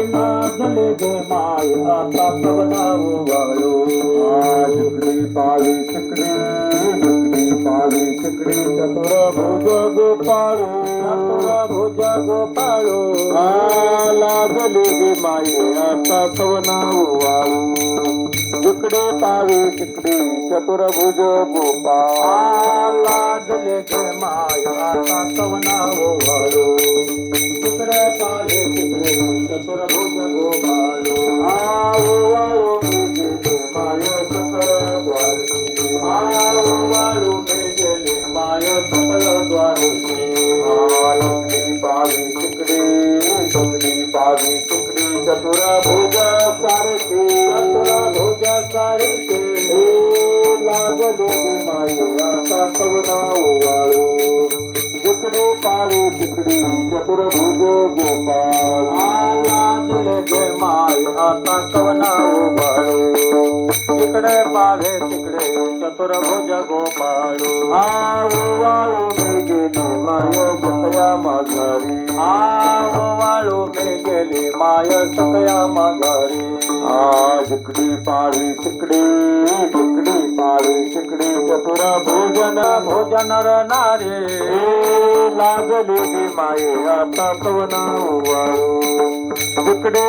नाचले गे माय आता सवनाव वाळू जिकडी पाळी चिकडी जिकडी पाळी चिकडी चतुर भुज गोपाळू लागले गे माय आता सवनाव वाळू जिकडे पाळी चिकडी चतुर्भुज गोपाळ लागले गे माय आता सवनाव वाळू जिकडे पाळी चिकडी चतुर्भुज गोपाळ वाळू गेले माय सकळ द्वारे वाळू गेले माय सकळ द्वारे पाळी चिकडी पाळी चिकडी चतुर्भुज सारखे लागले माय आता सवनाव वाळू जिकडे पाळी चिकडी चतुर्भुज गोपाळ लागले गे माय आता सवनाव वाळू जिकडे पाळे तिकडे चतुर्भुज गोपाळ वाळू मी गेली माय सकया माघारी वाळू मी गेली माय सकया माघारी जिकडी पाळी चिकडी जिकडी पाळी चिकडी चतुर भोजन रनारे लागले गे माये आता सवनाव वाळू जिकडे